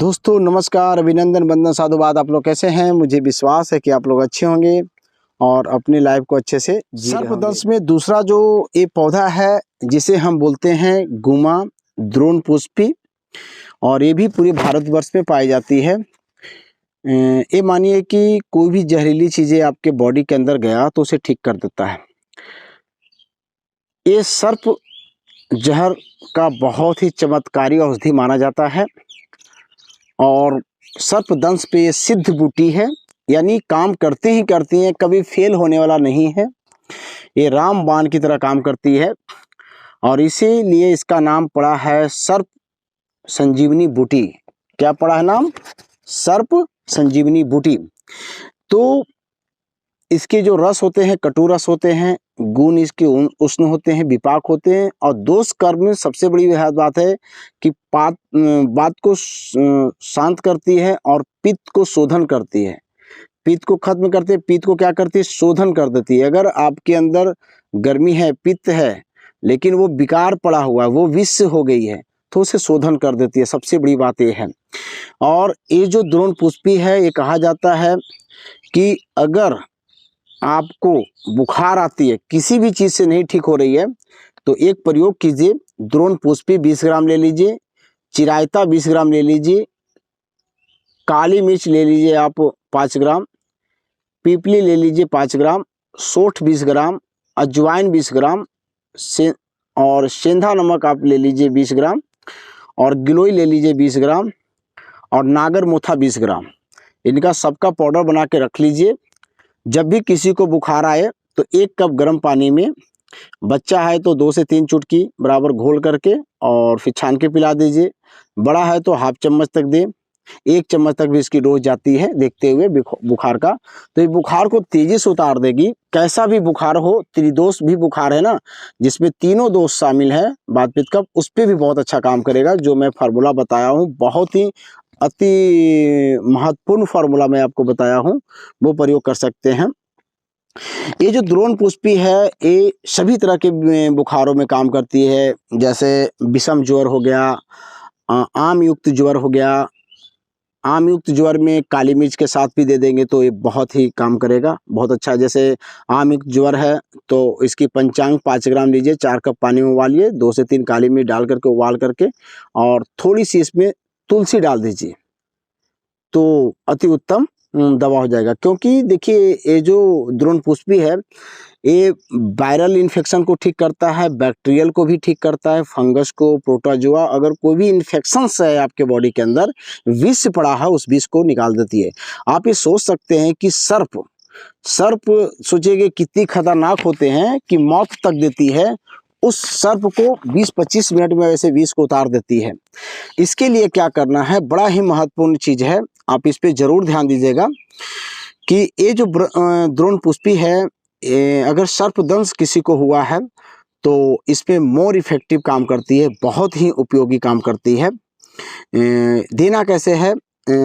दोस्तों नमस्कार, अभिनंदन, वंदन, साधुवाद। आप लोग कैसे हैं? मुझे विश्वास है कि आप लोग अच्छे होंगे और अपनी लाइफ को अच्छे से जी रहे होंगे। सर्पदंश में दूसरा जो ये पौधा है जिसे हम बोलते हैं गुमा द्रोणपुष्पी, और ये भी पूरे भारतवर्ष में पाई जाती है। ये मानिए कि कोई भी जहरीली चीज़ें आपके बॉडी के अंदर गया तो उसे ठीक कर देता है। ये सर्प जहर का बहुत ही चमत्कारी औषधि माना जाता है और सर्पदंश पे ये सिद्ध बूटी है, यानी काम करती ही करती है, कभी फेल होने वाला नहीं है। ये रामबाण की तरह काम करती है और इसीलिए इसका नाम पड़ा है सर्प संजीवनी बूटी। क्या पड़ा है नाम? सर्प संजीवनी बूटी। तो इसके जो रस होते हैं कटु रस होते हैं, गुण इसके उष्ण होते हैं, विपाक होते हैं, और दोष कर्म में सबसे बड़ी बात है कि बात को शांत करती है और पित्त को शोधन करती है। पित्त को खत्म करते, पित्त को क्या करती है? शोधन कर देती है। अगर आपके अंदर गर्मी है, पित्त है, लेकिन वो विकार पड़ा हुआ है, वो विष हो गई है, तो उसे शोधन कर देती है। सबसे बड़ी बात ये है। और ये जो द्रोणपुष्पी है, ये कहा जाता है कि अगर आपको बुखार आती है, किसी भी चीज़ से नहीं ठीक हो रही है, तो एक प्रयोग कीजिए। द्रोणपुष्पी 20 ग्राम ले लीजिए, चिरायता 20 ग्राम ले लीजिए, काली मिर्च ले लीजिए आप 5 ग्राम, पीपली ले लीजिए 5 ग्राम, सौंठ 20 ग्राम, अजवाइन 20 ग्राम और सेंधा नमक आप ले लीजिए 20 ग्राम, और गिलोय ले लीजिए 20 ग्राम, और नागर मोथा 20 ग्राम। इनका सबका पाउडर बना के रख लीजिए। जब भी किसी को बुखार आए तो 1 कप गर्म पानी में, बच्चा है तो 2 से 3 चुटकी बराबर घोल करके और फिर छान के पिला दीजिए। बड़ा है तो हाफ चम्मच तक दे, 1 चम्मच तक भी इसकी डोज जाती है देखते हुए बुखार का। तो ये बुखार को तेजी से उतार देगी। कैसा भी बुखार हो, त्रिदोष भी बुखार है ना, जिसमें तीनों दोष शामिल है, वात पित्त कफ, उस पर भी बहुत अच्छा काम करेगा। जो मैं फार्मूला बताया हूँ, बहुत ही अति महत्वपूर्ण फार्मूला मैं आपको बताया हूँ, वो प्रयोग कर सकते हैं। ये जो द्रोणपुष्पी है, ये सभी तरह के बुखारों में काम करती है। जैसे विषम ज्वर हो गया, आम युक्त ज्वर हो गया। आम युक्त ज्वर में काली मिर्च के साथ भी दे देंगे तो ये बहुत ही काम करेगा, बहुत अच्छा। जैसे आम युक्त ज्वर है तो इसकी पंचांग 5 ग्राम लीजिए, 4 कप पानी में उबालिए, 2 से 3 काली मिर्च डाल करके उबाल करके, और थोड़ी सी इसमें तुलसी डाल दीजिए, तो अति उत्तम दवा हो जाएगा। क्योंकि देखिए, ये जो द्रोणपुष्पी है, ये वायरल इन्फेक्शन को ठीक करता है, बैक्टीरियल को भी ठीक करता है, फंगस को, प्रोटोजोआ, अगर कोई भी इन्फेक्शंस है आपके बॉडी के अंदर, विष पड़ा है, उस विष को निकाल देती है। आप ये सोच सकते हैं कि सर्प सोचिए कितनी खतरनाक होते हैं कि मौत तक देती है। उस सर्प को 20-25 मिनट में वैसे विष को उतार देती है। इसके लिए क्या करना है, बड़ा ही महत्वपूर्ण चीज़ है, आप इस पे जरूर ध्यान दीजिएगा कि ये जो द्रोणपुष्पी है, अगर सर्पदंश किसी को हुआ है तो इस पे मोर इफेक्टिव काम करती है, बहुत ही उपयोगी काम करती है। देना कैसे है,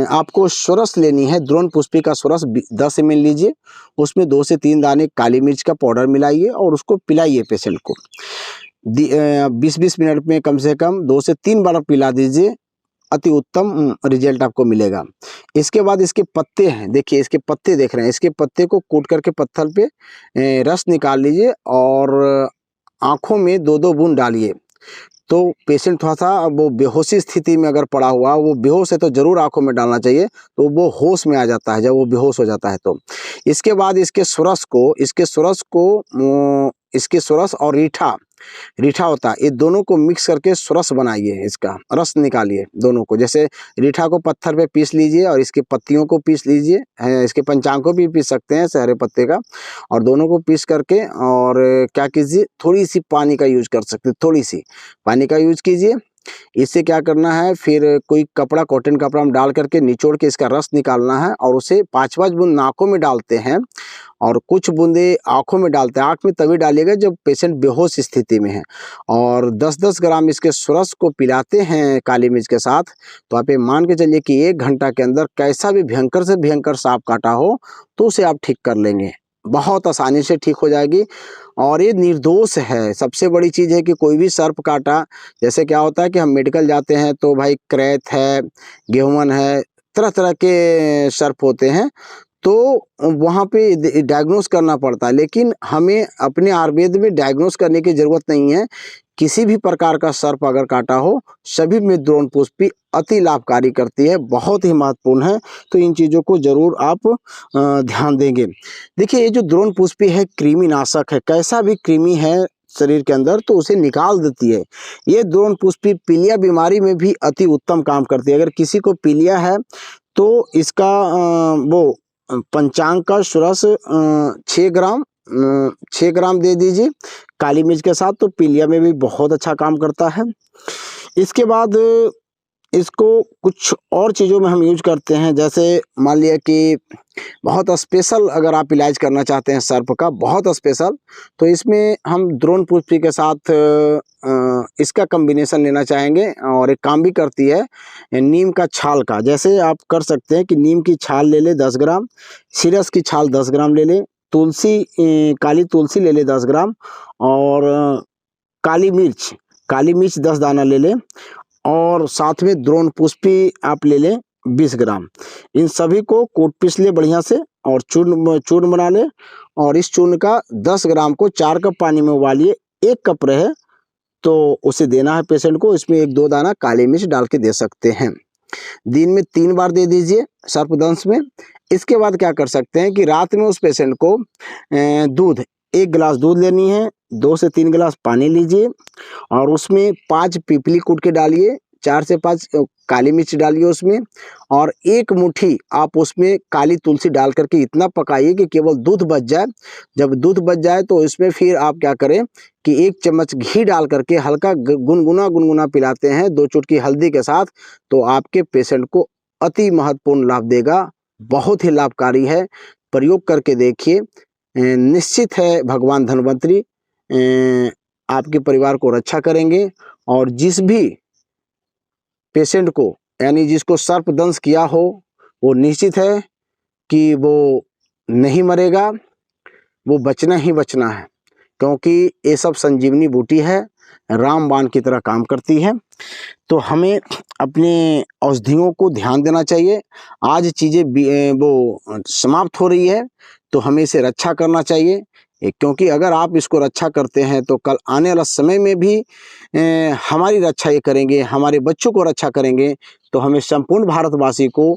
आपको सोरस लेनी है। द्रोणपुष्पी का सोरस 10 ml लीजिए, उसमें 2 से 3 दाने काली मिर्च का पाउडर मिलाइए और उसको पिलाइए पेशेंट को। 20-20 मिनट में कम से कम 2 से 3 बार पिला दीजिए, अति उत्तम रिजल्ट आपको मिलेगा। इसके बाद इसके पत्ते हैं, देखिए इसके पत्ते देख रहे हैं, इसके पत्ते को कूट करके पत्थर पे रस निकाल लीजिए और आँखों में 2-2 बूंद डालिए। तो पेशेंट थोड़ा सा वो बेहोशी स्थिति में अगर पड़ा हुआ, वो बेहोश है तो जरूर आंखों में डालना चाहिए, तो वो होश में आ जाता है जब वो बेहोश हो जाता है। तो इसके बाद इसके सुरस और रीठा होता है, ये दोनों को मिक्स करके सुरस बनाइए, इसका रस निकालिए दोनों को। जैसे रीठा को पत्थर पे पीस लीजिए और इसके पत्तियों को पीस लीजिए, इसके पंचांग को भी पीस सकते हैं, सहरे पत्ते का, और दोनों को पीस करके, और क्या कीजिए, थोड़ी सी पानी का यूज कर सकते, थोड़ी सी पानी का यूज कीजिए। इससे क्या करना है, फिर कोई कपड़ा, कॉटन कपड़ा में डाल करके निचोड़ के इसका रस निकालना है, और उसे 5-5 बूंद नाकों में डालते हैं और कुछ बूंदे आँखों में डालते हैं। आँख में तभी डालिएगा जब पेशेंट बेहोश स्थिति में है, और 10-10 ग्राम इसके सुरस को पिलाते हैं काली मिर्च के साथ। तो आप ये मान के चलिए कि 1 घंटा के अंदर कैसा भी भयंकर से भयंकर सांप काटा हो तो उसे आप ठीक कर लेंगे। बहुत आसानी से ठीक हो जाएगी और ये निर्दोष है। सबसे बड़ी चीज़ है कि कोई भी सर्प काटा, जैसे क्या होता है कि हम मेडिकल जाते हैं तो भाई क्रेत है, गेहूमन है, तरह तरह के सर्प होते हैं, तो वहाँ पे डायग्नोस करना पड़ता है। लेकिन हमें अपने आयुर्वेद में डायग्नोस करने की ज़रूरत नहीं है। किसी भी प्रकार का सर्प अगर काटा हो, सभी में द्रोण पुष्पी अति लाभकारी करती है, बहुत ही महत्वपूर्ण है। तो इन चीज़ों को ज़रूर आप ध्यान देंगे। देखिए, ये जो द्रोण पुष्पी है कृमिनाशक है, कैसा भी कृमि है शरीर के अंदर तो उसे निकाल देती है। ये द्रोण पुष्पी पीलिया बीमारी में भी अति उत्तम काम करती है। अगर किसी को पीलिया है तो इसका पंचांग का षोडश 6 ग्राम दे दीजिए काली मिर्च के साथ, तो पीलिया में भी बहुत अच्छा काम करता है। इसके बाद इसको कुछ और चीज़ों में हम यूज करते हैं, जैसे मान लिया कि बहुत स्पेशल अगर आप इलाज करना चाहते हैं सर्प का, बहुत स्पेशल, तो इसमें हम द्रोण पुष्पी के साथ इसका कॉम्बिनेशन लेना चाहेंगे और एक काम भी करती है नीम का छाल का। जैसे आप कर सकते हैं कि नीम की छाल ले ले 10 ग्राम, सीरस की छाल 10 ग्राम ले लें, तुलसी काली तुलसी ले ले 10 ग्राम, और काली मिर्च 10 दाना ले लें, और साथ में द्रोण पुष्पी आप ले लें 20 ग्राम। इन सभी को कूट पीस ले बढ़िया से और चूर्ण बना ले, और इस चूर्ण का 10 ग्राम को 4 कप पानी में उबालिए। 1 कप रहे तो उसे देना है पेशेंट को। इसमें 1-2 दाना काली मिर्च डाल के दे सकते हैं। दिन में 3 बार दे दीजिए सर्पदंश में। इसके बाद क्या कर सकते हैं कि रात में उस पेशेंट को दूध 1 गिलास दूध लेनी है, 2 से 3 गिलास पानी लीजिए और उसमें 5 पीपली कूट के डालिए, 4 से 5 काली मिर्च डालिए उसमें, और 1 मुट्ठी आप उसमें काली तुलसी डाल करके इतना पकाइए कि केवल दूध बच जाए। जब दूध बच जाए तो इसमें फिर आप क्या करें कि 1 चम्मच घी डाल करके हल्का गुनगुना पिलाते हैं 2 चुटकी हल्दी के साथ, तो आपके पेशेंट को अति महत्वपूर्ण लाभ देगा। बहुत ही लाभकारी है, प्रयोग करके देखिए। निश्चित है भगवान धन्वंतरी आपके परिवार को रक्षा करेंगे, और जिस भी पेशेंट को यानी जिसको सर्पदंश किया हो वो निश्चित है कि वो नहीं मरेगा, वो बचना ही बचना है, क्योंकि ये सब संजीवनी बूटी है, रामबाण की तरह काम करती है। तो हमें अपने औषधियों को ध्यान देना चाहिए। आज चीज़ें वो समाप्त हो रही है तो हमें इसे रक्षा करना चाहिए, क्योंकि अगर आप इसको रक्षा करते हैं तो कल आने वाला समय में भी हमारी रक्षा ये करेंगे, हमारे बच्चों को रक्षा करेंगे। तो हमें संपूर्ण भारतवासी को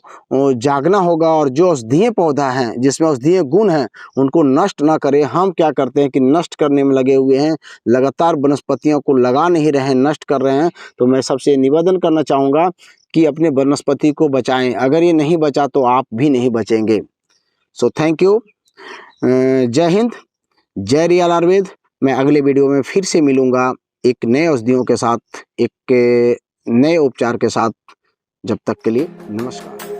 जागना होगा, और जो औषधीय पौधा हैं जिसमें औषधीय गुण हैं उनको नष्ट ना करें। हम क्या करते हैं कि नष्ट करने में लगे हुए हैं, लगातार वनस्पतियों को लगा नहीं रहे हैं, नष्ट कर रहे हैं। तो मैं सबसे निवेदन करना चाहूँगा कि अपने वनस्पति को बचाएं। अगर ये नहीं बचा तो आप भी नहीं बचेंगे। So thank you. जय हिंद, जय रियल आयुर्वेद। मैं अगले वीडियो में फिर से मिलूँगा एक नए औषधियों के साथ, एक नए उपचार के साथ। जब तक के लिए नमस्कार।